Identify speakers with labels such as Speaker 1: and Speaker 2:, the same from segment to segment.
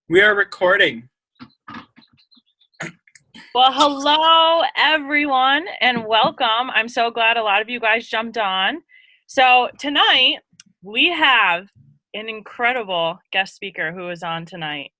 Speaker 1: We are recording.
Speaker 2: Well, hello, everyone, and welcome. I'm so glad a lot of you guys jumped on. So, tonight we have an incredible guest speaker who is on tonight,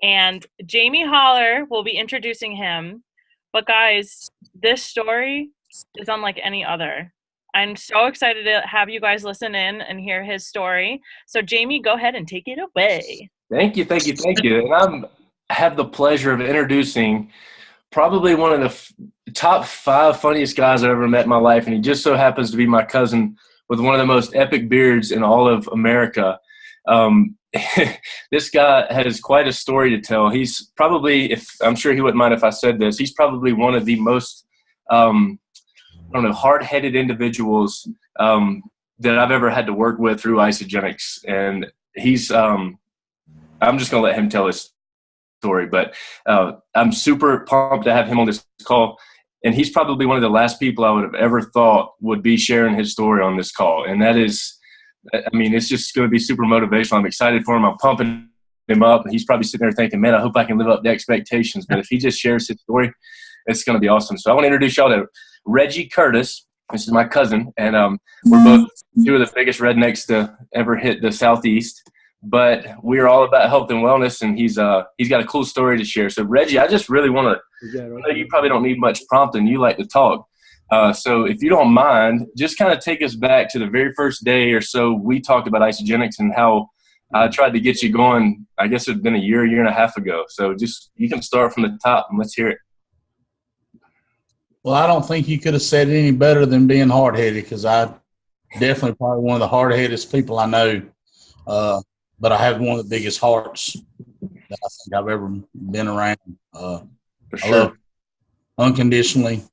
Speaker 2: and Jamie Holler will be introducing him. But, guys, this story is unlike any other. I'm so excited to have you guys listen in and hear his story. So, Jamie, go ahead and take it away.
Speaker 3: Thank you. And I have the pleasure of introducing probably one of the top 5 funniest guys I've ever met in my life, and he just so happens to be my cousin with one of the most epic beards in all of America. This guy has quite a story to tell. He's probably, I'm sure he wouldn't mind if I said this, he's probably one of the most, hard-headed individuals that I've ever had to work with through Isagenix. And he's I'm just going to let him tell his story, but I'm super pumped to have him on this call. And he's probably one of the last people I would have ever thought would be sharing his story on this call. And that is, it's just going to be super motivational. I'm excited for him. I'm pumping him up. And he's probably sitting there thinking, man, I hope I can live up to expectations. But if he just shares his story, it's going to be awesome. So I want to introduce y'all to Reggie Curtis. This is my cousin. And we're both 2 of the biggest rednecks to ever hit the Southeast. But we're all about health and wellness, and he's got a cool story to share. So, Reggie, I just really want to – right? You probably don't need much prompting. You like to talk. So if you don't mind, just kind of take us back to the very first day or so we talked about Isagenix and how I tried to get you going. I guess it had been a year and a half ago. So just you can start from the top, and let's hear it.
Speaker 4: Well, I don't think you could have said it any better than being hard-headed, because I definitely probably one of the hard-headedest people I know. But I have one of the biggest hearts that I think I've ever been around.
Speaker 3: For sure.
Speaker 4: I love unconditionally.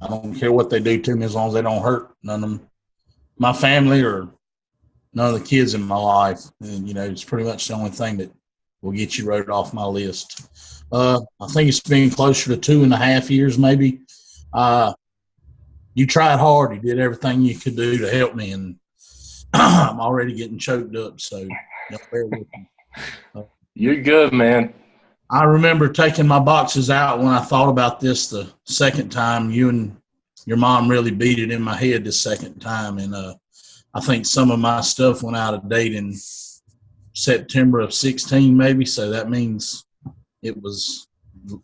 Speaker 4: I don't care what they do to me as long as they don't hurt none of my family or none of the kids in my life. And, it's pretty much the only thing that will get you wrote off my list. I think it's been closer to 2.5 years maybe. You tried hard. You did everything you could do to help me, and I'm already getting choked up, so bear with me.
Speaker 3: You're good, man.
Speaker 4: I remember taking my boxes out when I thought about this the second time. You and your mom really beat it in my head the second time, and I think some of my stuff went out of date in September of 16 maybe, so that means it was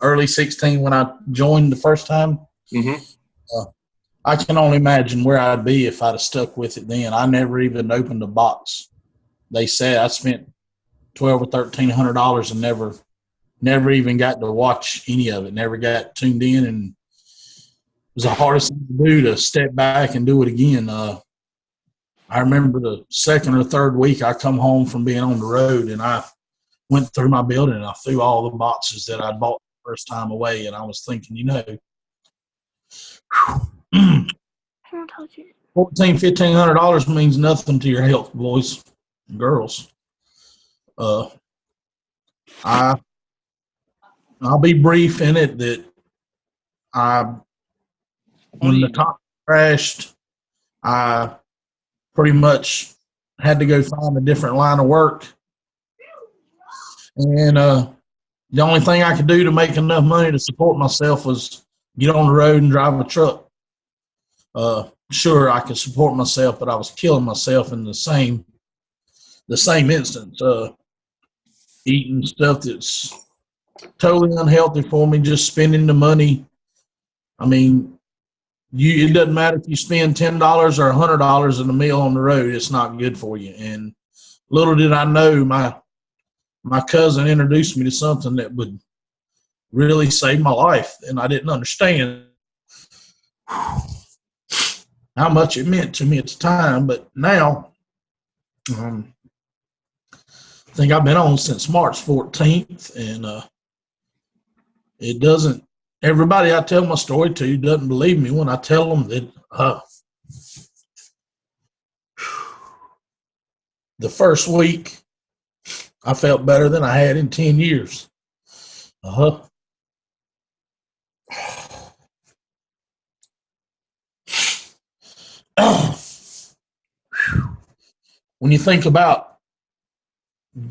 Speaker 4: early 16 when I joined the first time.
Speaker 3: Mm-hmm.
Speaker 4: I can only imagine where I'd be if I'd have stuck with it then. I never even opened a box. They said I spent $1,200 or $1,300 and never even got to watch any of it. Never got tuned in, and it was the hardest thing to do, to step back and do it again. I remember the second or third week I come home from being on the road, and I went through my building and I threw all the boxes that I'd bought the first time away, and I was thinking, $1,400-$1,500 means nothing to your health, boys and girls. I'll be brief in it that when the top crashed, I pretty much had to go find a different line of work, and the only thing I could do to make enough money to support myself was get on the road and drive a truck. Sure, I could support myself, but I was killing myself in the same instance. Eating stuff that's totally unhealthy for me, just spending the money. It doesn't matter if you spend $10 or $100 in a meal on the road, it's not good for you. And little did I know, my cousin introduced me to something that would really save my life, and I didn't understand how much it meant to me at the time. But now, I think I've been on since March 14th, and it doesn't. Everybody I tell my story to doesn't believe me when I tell them that the first week I felt better than I had in 10 years. When you think about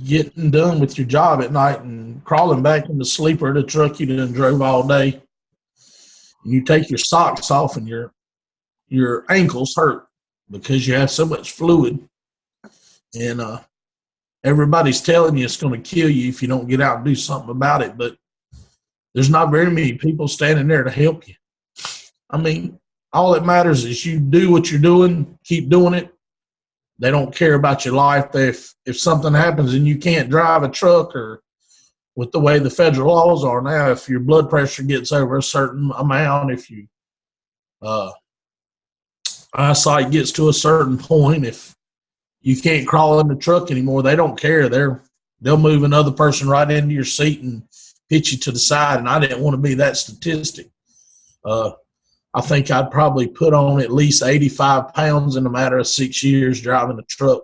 Speaker 4: getting done with your job at night and crawling back in the sleeper of the truck you done drove all day, and you take your socks off and your ankles hurt because you have so much fluid, and everybody's telling you it's going to kill you if you don't get out and do something about it, but there's not very many people standing there to help you. I mean, all that matters is you do what you're doing, keep doing it. They don't care about your life. If something happens and you can't drive a truck, or with the way the federal laws are now, if your blood pressure gets over a certain amount, if you eyesight gets to a certain point, if you can't crawl in the truck anymore, they don't care. They'll move another person right into your seat and pitch you to the side, and I didn't want to be that statistic. I think I'd probably put on at least 85 pounds in a matter of 6 years driving a truck.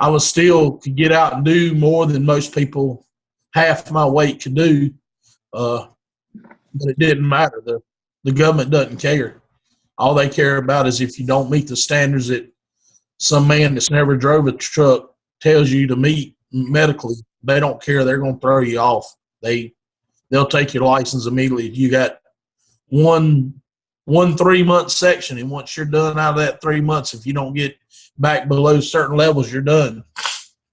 Speaker 4: I was still could get out and do more than most people half my weight could do, but it didn't matter. The government doesn't care. All they care about is if you don't meet the standards that some man that's never drove a truck tells you to meet medically. They don't care. They're going to throw you off. They'll take your license immediately. You got one 3-month section, and once you're done out of that 3 months, if you don't get back below certain levels, you're done.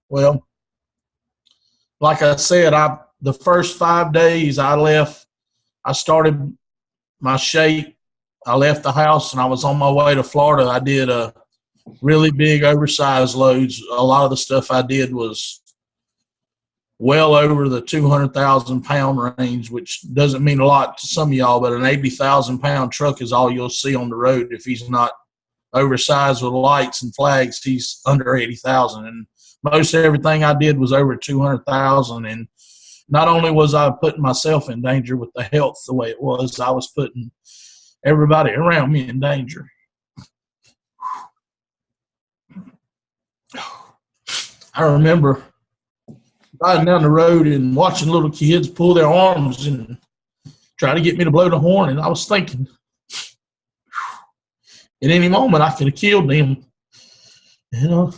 Speaker 4: Well, like I said, the first 5 days I left, I started my shape. I left the house and I was on my way to Florida. I did really big oversized loads. A lot of the stuff I did was well over the 200,000 pound range, which doesn't mean a lot to some of y'all, but an 80,000 pound truck is all you'll see on the road. If he's not oversized with lights and flags, he's under 80,000. And most everything I did was over 200,000. And not only was I putting myself in danger with the health the way it was, I was putting everybody around me in danger. I remember riding down the road and watching little kids pull their arms and try to get me to blow the horn, and I was thinking, at any moment I could have killed them. You know,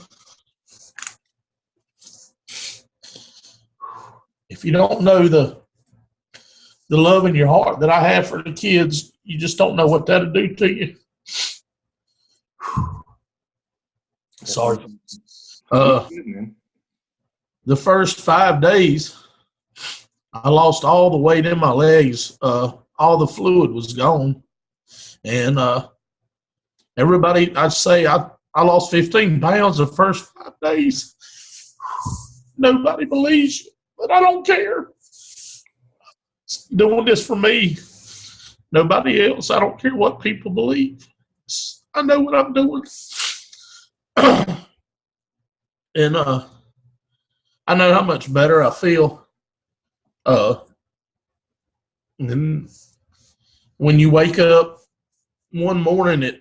Speaker 4: if you don't know the love in your heart that I have for the kids, you just don't know what that'll do to you. Sorry. The first 5 days, I lost all the weight in my legs. All the fluid was gone. And everybody, I'd say I lost 15 pounds the first 5 days. Nobody believes you, but I don't care. Doing this for me, nobody else. I don't care what people believe. I know what I'm doing. And I know how much better I feel. And when you wake up one morning at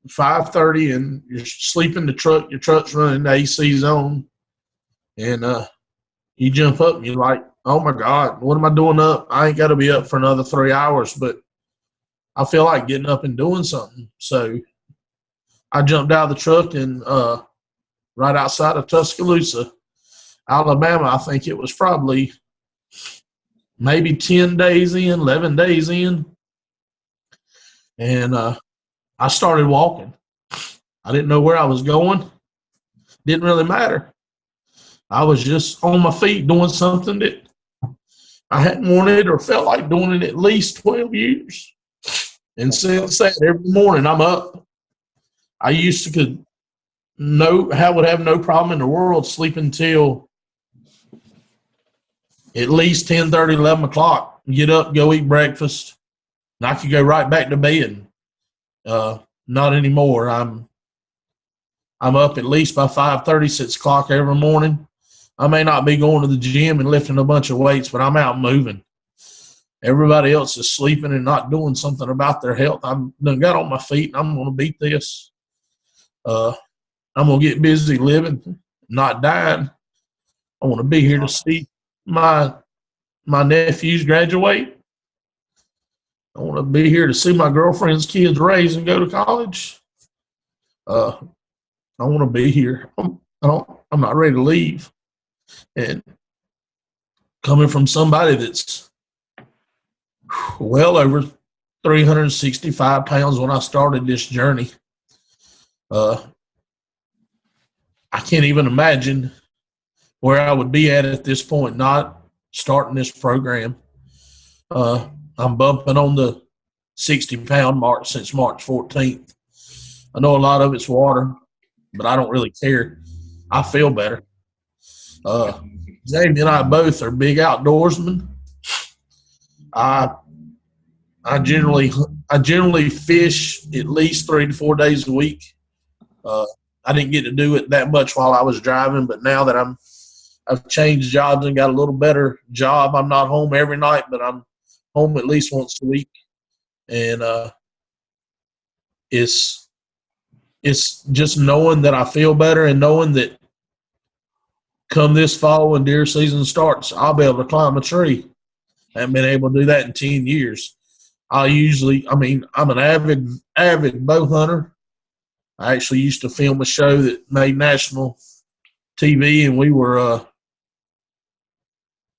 Speaker 4: 5:30 and you're sleeping in the truck, your truck's running the AC's on, and you jump up and you're like, oh my God, what am I doing up? I ain't got to be up for another 3 hours, but I feel like getting up and doing something. So I jumped out of the truck and right outside of Tuscaloosa, Alabama. I think it was probably maybe 10 days in, 11 days in. And I started walking. I didn't know where I was going. Didn't really matter. I was just on my feet doing something that I hadn't wanted or felt like doing in at least 12 years. And since that, every morning I'm up. I used to would have no problem in the world sleeping till at least 10:30, 11 o'clock. Get up, go eat breakfast, and I could go right back to bed. Not anymore. I'm up at least by 5:30, 6 o'clock every morning. I may not be going to the gym and lifting a bunch of weights, but I'm out moving. Everybody else is sleeping and not doing something about their health. I'm done got on my feet, and I'm going to beat this. I'm going to get busy living, not dying. I want to be here to see my nephews graduate. I want to be here to see my girlfriend's kids raise and go to college. I want to be here. I'm not ready to leave. And coming from somebody that's well over 365 pounds when I started this journey. I can't even imagine where I would be at this point, not starting this program. I'm bumping on the 60-pound mark since March 14th. I know a lot of it's water, but I don't really care. I feel better. Jamie and I both are big outdoorsmen. I generally fish at least 3 to 4 days a week. I didn't get to do it that much while I was driving, but now that I've changed jobs and got a little better job, I'm not home every night, but I'm home at least once a week. And it's just knowing that I feel better and knowing that come this fall when deer season starts, I'll be able to climb a tree. I haven't been able to do that in 10 years. I'm an avid bow hunter. I actually used to film a show that made national TV, and we were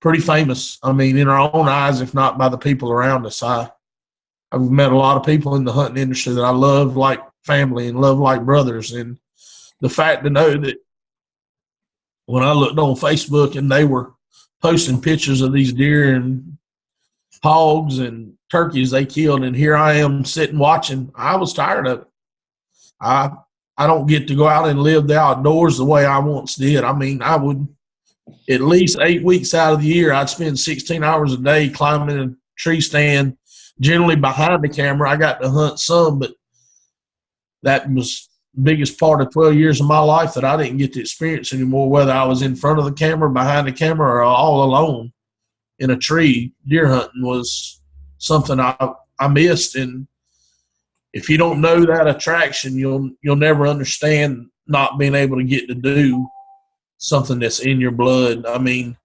Speaker 4: pretty famous. I mean, in our own eyes, if not by the people around us. I've met a lot of people in the hunting industry that I love like family and love like brothers. And the fact to know that when I looked on Facebook and they were posting pictures of these deer and hogs and turkeys they killed, and here I am sitting watching, I was tired of it. I don't get to go out and live the outdoors the way I once did. I mean, I would at least 8 weeks out of the year, I'd spend 16 hours a day climbing a tree stand, generally behind the camera. I got to hunt some, but that was the biggest part of 12 years of my life that I didn't get to experience anymore, whether I was in front of the camera, behind the camera, or all alone in a tree. Deer hunting was something I missed, and if you don't know that attraction, you'll never understand not being able to get to do something that's in your blood. I mean,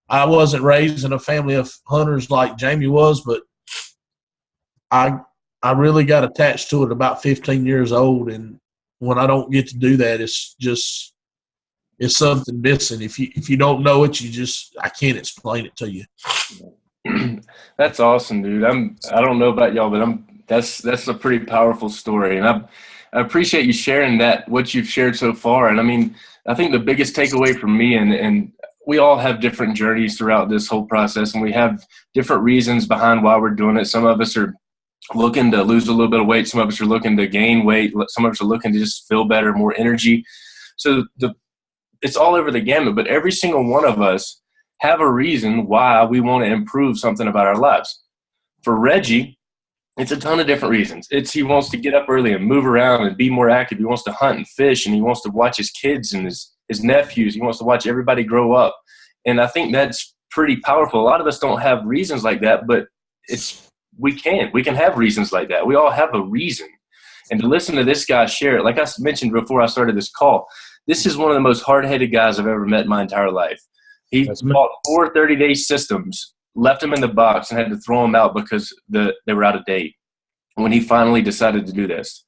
Speaker 4: I wasn't raised in a family of hunters like Jamie was, but I really got attached to it about 15 years old, and when I don't get to do that, it's something missing. If you don't know it, I can't explain it to you.
Speaker 3: That's awesome, dude. I don't know about y'all, but that's a pretty powerful story, and I appreciate you sharing what you've shared so far. And I mean, I think the biggest takeaway from me, and we all have different journeys throughout this whole process, and we have different reasons behind why we're doing it. Some of us are looking to lose a little bit of weight. Some of us are looking to gain weight. Some of us are looking to just feel better, more energy. So it's all over the gamut, but every single one of us have a reason why we want to improve something about our lives. For Reggie, it's a ton of different reasons. He wants to get up early and move around and be more active. He wants to hunt and fish, and he wants to watch his kids and his nephews. He wants to watch everybody grow up. And I think that's pretty powerful. A lot of us don't have reasons like that, but we can have reasons like that. We all have a reason. And to listen to this guy share it, like I mentioned before I started this call, this is one of the most hard-headed guys I've ever met in my entire life. He bought 4 30-day systems, left them in the box, and had to throw them out because they were out of date when he finally decided to do this.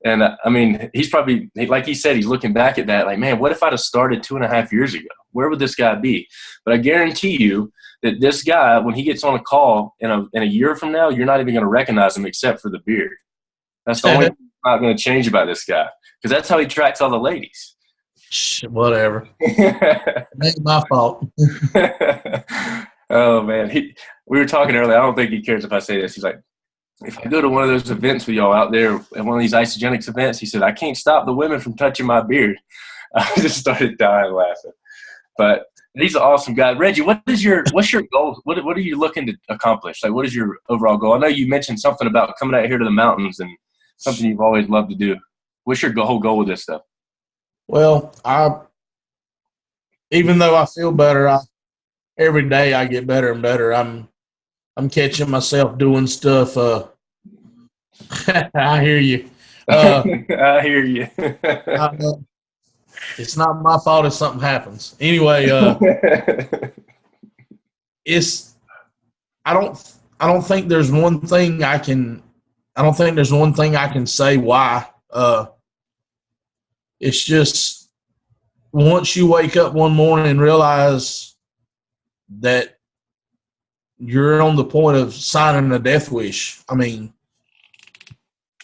Speaker 3: And I mean, he's probably, like he said, he's looking back at that like, man, what if I'd have started 2.5 years ago? Where would this guy be? But I guarantee you that this guy, when he gets on a call in a year from now, you're not even going to recognize him except for the beard. That's the only thing that's not going to change about this guy, because that's how he tracks all the ladies.
Speaker 4: Whatever. Ain't my fault.
Speaker 3: Oh, man. We were talking earlier. I don't think he cares if I say this. He's like, if I go to one of those events with y'all out there, at one of these Isagenix events, he said, I can't stop the women from touching my beard. I just started dying laughing. But he's an awesome guy. Reggie, what's your goal? What are you looking to accomplish? Like, what is your overall goal? I know you mentioned something about coming out here to the mountains and something you've always loved to do. What's your whole goal with this stuff?
Speaker 4: Well, even though I feel better, every day I get better and better. I'm catching myself doing stuff. I hear you.
Speaker 3: I hear you.
Speaker 4: It's not my fault if something happens. Anyway, I don't think there's one thing I can say why. It's just once you wake up one morning and realize that you're on the point of signing a death wish. I mean,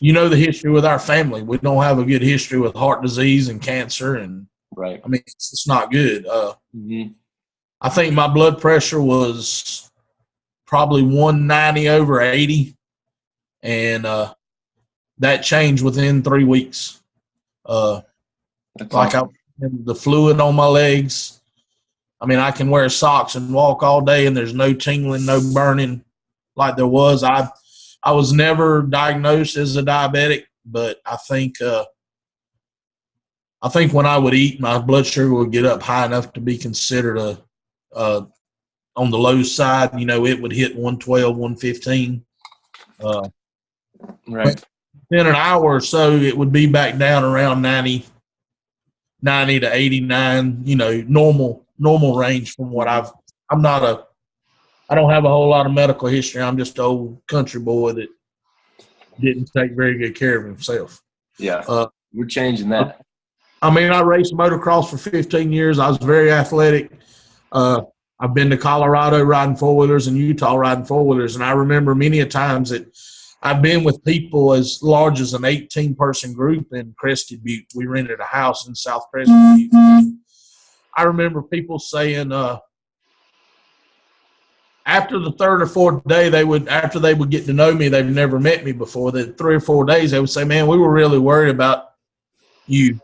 Speaker 4: you know the history with our family. We don't have a good history with heart disease and cancer, and
Speaker 3: Right.
Speaker 4: I mean, it's not good.
Speaker 3: Mm-hmm.
Speaker 4: I think my blood pressure was probably 190 over 80, and that changed within 3 weeks.
Speaker 3: That's
Speaker 4: Like
Speaker 3: awesome.
Speaker 4: the fluid on my legs. I mean, I can wear socks and walk all day, and there's no tingling, no burning like there was. I was never diagnosed as a diabetic, but I think when I would eat, my blood sugar would get up high enough to be considered on the low side. You know, it would hit 112, 115.
Speaker 3: Right.
Speaker 4: But in an hour or so, it would be back down around 90 to 89, you know, normal range from what I don't have a whole lot of medical history. I'm just an old country boy that didn't take very good care of himself.
Speaker 3: Yeah. We're changing that.
Speaker 4: I mean, I raced motocross for 15 years. I was very athletic. I've been to Colorado riding four-wheelers and Utah riding four-wheelers, and I remember many a times that I've been with people as large as an 18-person group in Crested Butte. We rented a house in South Crested Butte. I remember people saying after the third or fourth day, after they would get to know me, they've never met me before, that 3 or 4 days, they would say, man, we were really worried about you.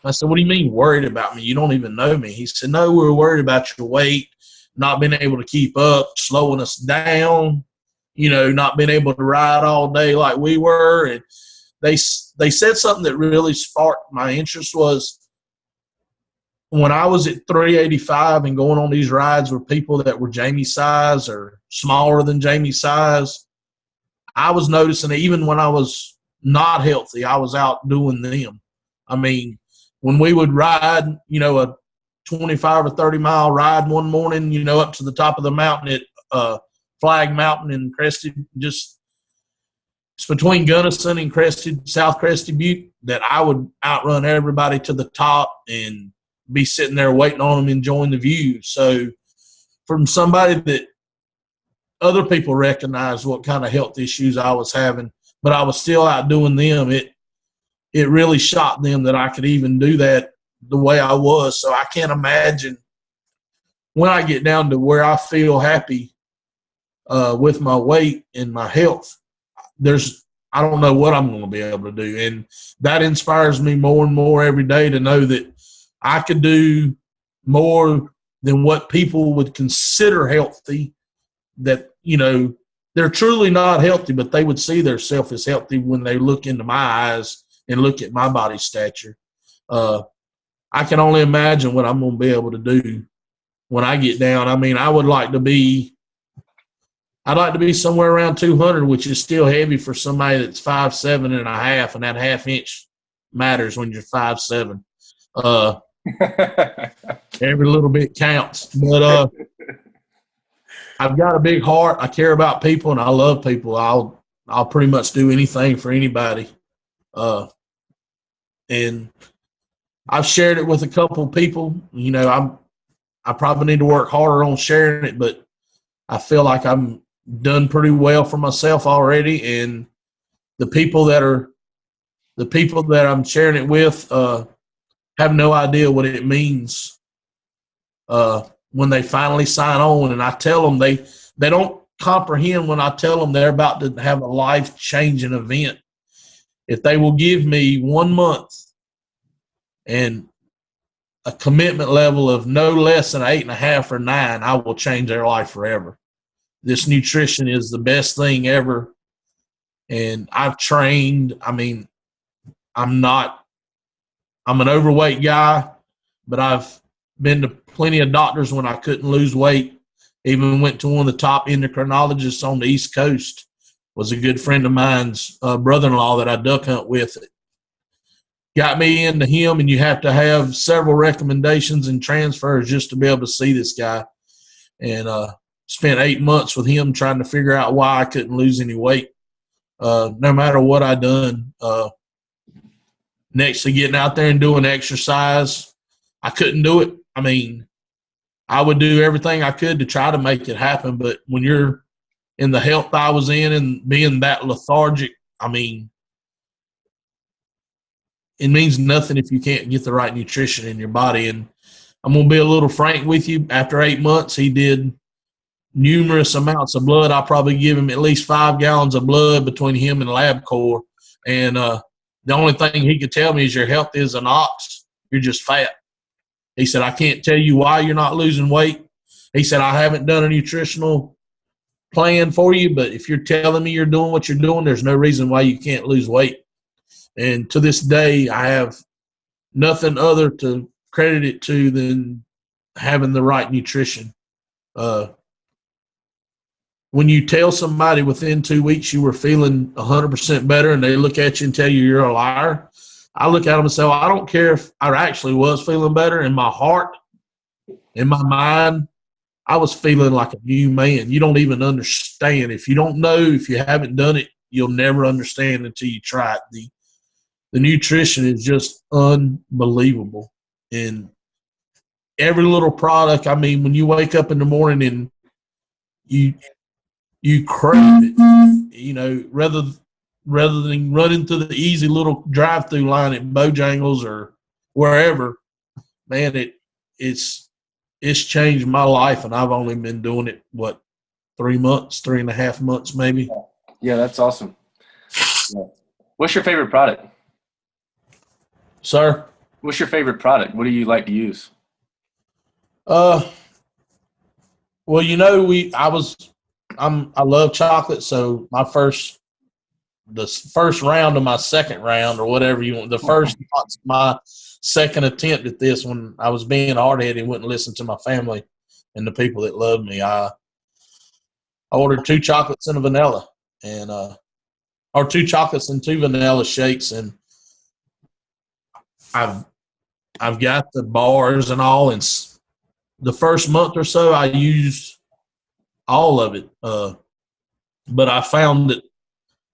Speaker 4: I said, what do you mean worried about me? You don't even know me. He said, no, we were worried about your weight, not being able to keep up, slowing us down, you know, not being able to ride all day like we were. And they said something that really sparked my interest was when I was at 385 and going on these rides with people that were Jamie's size or smaller than Jamie's size, I was noticing that even when I was not healthy, I was outdoing them. I mean, when we would ride, you know, a 25 or 30 mile ride one morning, you know, up to the top of the mountain at Flag Mountain and Crested, it's between Gunnison and South Crested Butte, that I would outrun everybody to the top and be sitting there waiting on them, enjoying the view. So from somebody that other people recognized what kind of health issues I was having, but I was still outdoing them, it really shocked them that I could even do that the way I was. So I can't imagine when I get down to where I feel happy with my weight and my health, I don't know what I'm going to be able to do. And that inspires me more and more every day to know that I could do more than what people would consider healthy, that, you know, they're truly not healthy, but they would see themselves as healthy when they look into my eyes and look at my body stature. I can only imagine what I'm going to be able to do when I get down. I mean, I'd like to be somewhere around 200, which is still heavy for somebody that's 5'7" and a half, and that half inch matters when you're 5'7". Every little bit counts. But I've got a big heart. I care about people, and I love people. I'll pretty much do anything for anybody. And I've shared it with a couple of people. You know, I probably need to work harder on sharing it, but I feel like I'm done pretty well for myself already. And the people that I'm sharing it with have no idea what it means when they finally sign on. And I tell them they don't comprehend when I tell them they're about to have a life-changing event. If they will give me 1 month and a commitment level of no less than 8.5 or 9, I will change their life forever. This nutrition is the best thing ever. And I've trained. I mean, I'm an overweight guy, but I've been to plenty of doctors when I couldn't lose weight. Even went to one of the top endocrinologists on the East Coast. Was a good friend of mine's brother-in-law that I duck hunt with. Got me into him, and you have to have several recommendations and transfers just to be able to see this guy. And spent 8 months with him trying to figure out why I couldn't lose any weight, no matter what I done. Next to getting out there and doing exercise, I couldn't do it. I mean, I would do everything I could to try to make it happen. But when you're in the health I was in and being that lethargic, I mean, it means nothing if you can't get the right nutrition in your body. And I'm going to be a little frank with you. After 8 months, he did numerous amounts of blood. I probably give him at least 5 gallons of blood between him and LabCorp. And the only thing he could tell me is your health is an ox. You're just fat. He said, I can't tell you why you're not losing weight. He said, I haven't done a nutritional plan for you, but if you're telling me you're doing what you're doing, there's no reason why you can't lose weight. And to this day, I have nothing other to credit it to than having the right nutrition. When you tell somebody within 2 weeks you were feeling 100% better and they look at you and tell you you're a liar, I look at them and say, well, I don't care if I actually was feeling better. In my heart, in my mind, I was feeling like a new man. You don't even understand. If you don't know, if you haven't done it, you'll never understand until you try it. The nutrition is just unbelievable. And every little product, I mean, when you wake up in the morning and you crave it, you know, rather than running to the easy little drive-through line at Bojangles or wherever, man, it's changed my life, and I've only been doing it, 3 months, 3.5 months maybe.
Speaker 3: Yeah, that's awesome. Yeah. What's your favorite product?
Speaker 4: Sir?
Speaker 3: What's your favorite product? What do you like to use?
Speaker 4: Well, you know, I love chocolate, so the first round of my second round or whatever you want, my second attempt at this, when I was being hard-headed and wouldn't listen to my family and the people that loved me, I ordered 2 chocolates and a vanilla, and or 2 chocolates and 2 vanilla shakes, and I've got the bars and all, and the first month or so I used all of it, but I found that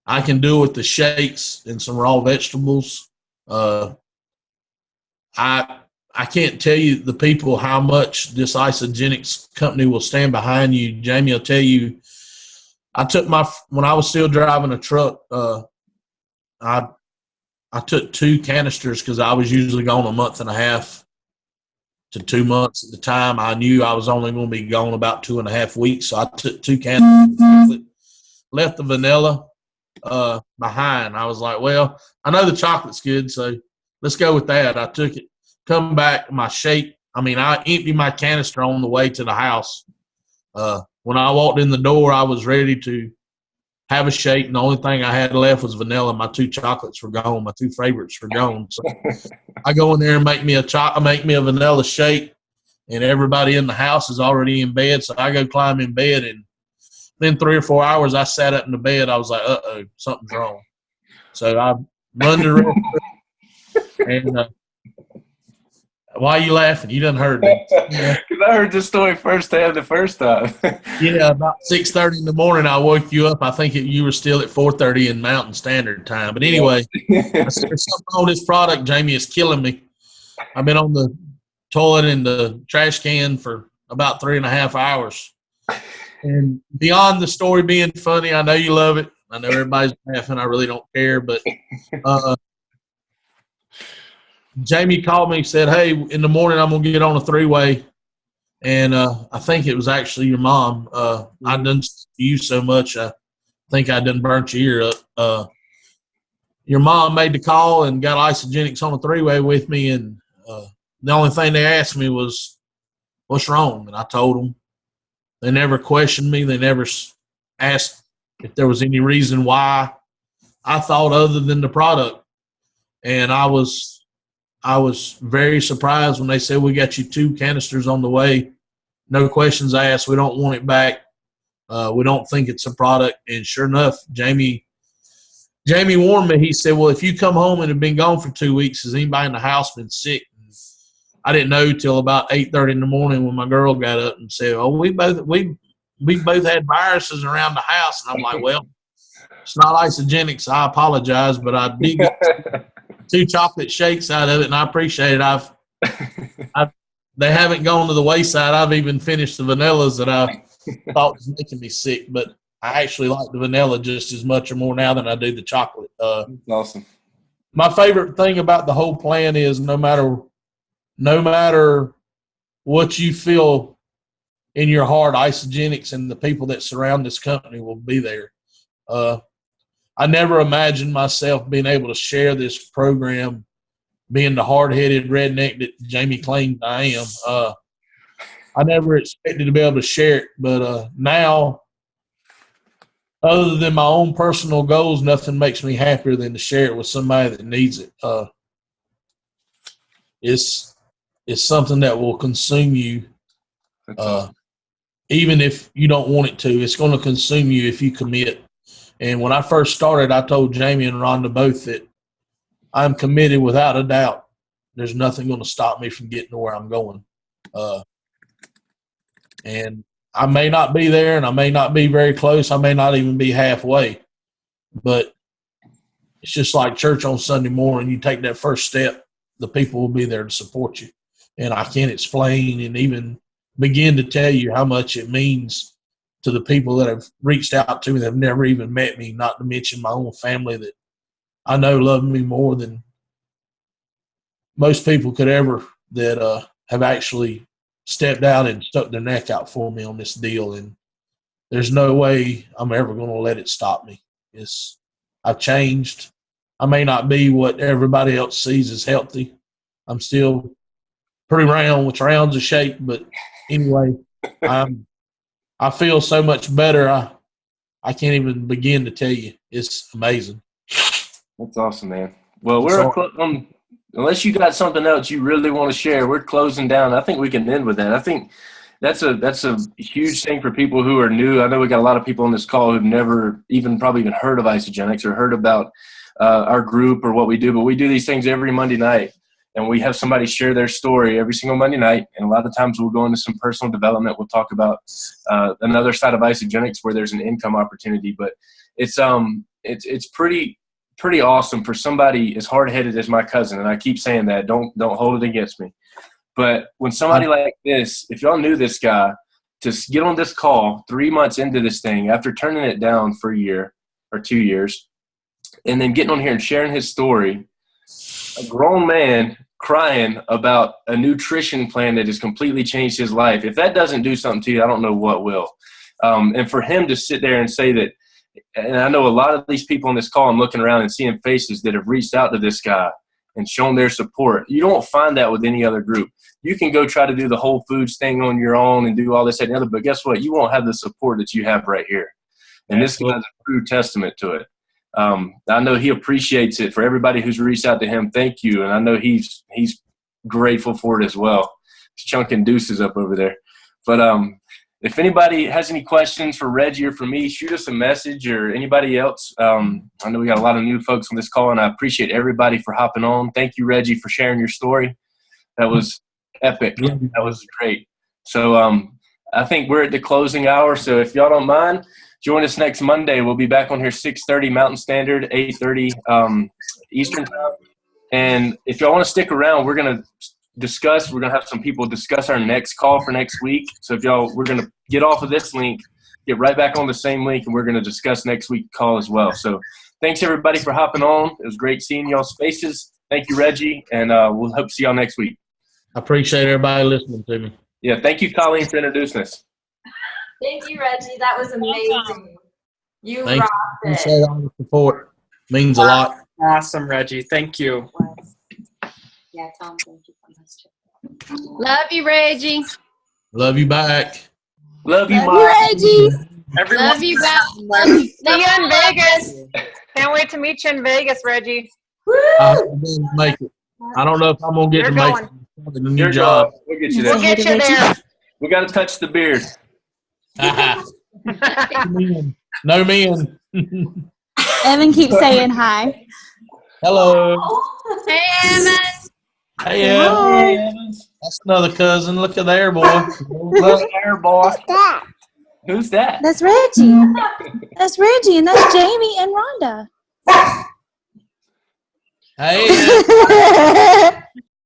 Speaker 4: I can do it with the shakes and some raw vegetables. I can't tell you, the people, how much this Isagenix company will stand behind you. Jamie will tell you, when I was still driving a truck, I took 2 canisters because I was usually gone 1.5 to 2 months at the time. I knew I was only going to be gone about 2.5 weeks, so I took 2 canisters, left the vanilla behind. I was like, well, I know the chocolate's good, so let's go with that. I took it, come back, my shake. I mean, I emptied my canister on the way to the house. When I walked in the door, I was ready to have a shake, and the only thing I had left was vanilla. My 2 chocolates were gone. My 2 favorites were gone. So I go in there and make me a vanilla shake, and everybody in the house is already in bed. So I go climb in bed, and then 3 or 4 hours, I sat up in the bed. I was like, uh-oh, something's wrong. So I run to the restroom, and why are you laughing? You done heard me.
Speaker 3: Because I heard this story firsthand the first time.
Speaker 4: Yeah, about 6:30 in the morning, I woke you up. I think you were still at 4:30 in Mountain Standard Time. But anyway, I said, there's something on this product, Jamie, is killing me. I've been on the toilet and the trash can for about 3.5 hours. And beyond the story being funny, I know you love it. I know everybody's laughing. I really don't care. But Jamie called me and said, hey, in the morning I'm going to get on a 3-way. And I think it was actually your mom. I done you so much, I think I done burnt your ear up. Your mom made the call and got Isagenix on a 3-way with me. And the only thing they asked me was, what's wrong? And I told them. They never questioned me. They never asked if there was any reason why I thought other than the product. And I was very surprised when they said, we got you 2 canisters on the way. No questions asked. We don't want it back. We don't think it's a product. And sure enough, Jamie warned me. He said, well, if you come home and have been gone for 2 weeks, has anybody in the house been sick? And I didn't know till about 8:30 in the morning when my girl got up and said, oh, we both had viruses around the house. And I'm like, well, it's not Isagenix. I apologize, but I did get 2 chocolate shakes out of it, and I appreciate it. I've they haven't gone to the wayside. I've even finished the vanillas that I thought was making me sick, but I actually like the vanilla just as much or more now than I do the chocolate.
Speaker 3: Awesome.
Speaker 4: My favorite thing about the whole plan is no matter what you feel in your heart, Isagenix and the people that surround this company will be there. I never imagined myself being able to share this program, being the hard-headed redneck that Jamie claimed I am. I never expected to be able to share it, but now, other than my own personal goals, nothing makes me happier than to share it with somebody that needs it. It's something that will consume you,
Speaker 3: Awesome.
Speaker 4: even if you don't want it to. It's going to consume you if you commit. And when I first started, I told Jamie and Rhonda both that I'm committed without a doubt. There's nothing going to stop me from getting to where I'm going. And I may not be there, and I may not be very close. I may not even be halfway. But it's just like church on Sunday morning. You take that first step, the people will be there to support you. And I can't explain and even begin to tell you how much it means to the people that have reached out to me that have never even met me, not to mention my own family that I know love me more than most people could ever, that have actually stepped out and stuck their neck out for me on this deal. And there's no way I'm ever going to let it stop me. I've changed. I may not be what everybody else sees as healthy. I'm still pretty round, which round's a shape. But anyway, I feel so much better. I can't even begin to tell you. It's amazing.
Speaker 3: That's awesome, man. Well, unless you got something else you really want to share, we're closing down. I think we can end with that. I think that's a huge thing for people who are new. I know we got a lot of people on this call who've never probably even heard of Isagenix or heard about our group or what we do, but we do these things every Monday night. And we have somebody share their story every single Monday night. And a lot of times we'll go into some personal development. We'll talk about another side of Isagenix where there's an income opportunity. But it's pretty awesome for somebody as hard-headed as my cousin. And I keep saying that. Don't hold it against me. But when somebody like this, if y'all knew this guy, to get on this call 3 months into this thing after turning it down for a year or 2 years, and then getting on here and sharing his story, a grown man crying about a nutrition plan that has completely changed his life. If that doesn't do something to you, I don't know what will. And for him to sit there and say that, and I know a lot of these people on this call, I'm looking around and seeing faces that have reached out to this guy and shown their support. You don't find that with any other group. You can go try to do the Whole Foods thing on your own and do all this and the other, but guess what? You won't have the support that you have right here. And this guy's a true testament to it. I know he appreciates it. For everybody who's reached out to him, thank you. And I know he's grateful for it as well. He's chunking deuces up over there. But if anybody has any questions for Reggie or for me, shoot us a message, or anybody else. I know we got a lot of new folks on this call, and I appreciate everybody for hopping on. Thank you, Reggie, for sharing your story. That was epic. That was great. So I think we're at the closing hour. So if y'all don't mind, join us next Monday. We'll be back on here 6:30 Mountain Standard, 8:30 Eastern Time. And if y'all want to stick around, we're going to have some people discuss our next call for next week. So we're going to get off of this link, get right back on the same link, and we're going to discuss next week's call as well. So thanks, everybody, for hopping on. It was great seeing y'all's faces. Thank you, Reggie, and we'll hope to see y'all next week.
Speaker 4: I appreciate everybody listening to me.
Speaker 3: Yeah, thank you, Colleen, for introducing us.
Speaker 1: Thank you, Reggie. That was amazing. You rocked it.
Speaker 4: Appreciate all the support. Means a lot.
Speaker 5: Awesome, Reggie. Thank you.
Speaker 1: Yeah, Tom, thank you so much.
Speaker 6: Love you, Reggie.
Speaker 4: Love you back.
Speaker 3: Love you,
Speaker 6: Love
Speaker 3: Mike.
Speaker 6: you, Reggie.
Speaker 5: Everyone,
Speaker 6: Love you back. Love you.
Speaker 7: See you in Vegas. Can't wait to meet you in Vegas, Reggie.
Speaker 4: I hope I'm gonna make it. I don't know if I'm going to get
Speaker 7: You're
Speaker 4: to make
Speaker 7: going.
Speaker 4: it. It's a new job.
Speaker 3: We'll get you there.
Speaker 7: We'll get you there.
Speaker 3: We got to touch the beard.
Speaker 4: No men.
Speaker 6: Evan keeps saying hi.
Speaker 4: Hello.
Speaker 6: Hey, Evan.
Speaker 4: Hey, Evan. That's another cousin. Look at there, boy. Look there, boy.
Speaker 3: Who's that?
Speaker 6: That's Reggie. That's Reggie, and that's Jamie and Rhonda.
Speaker 4: Hey.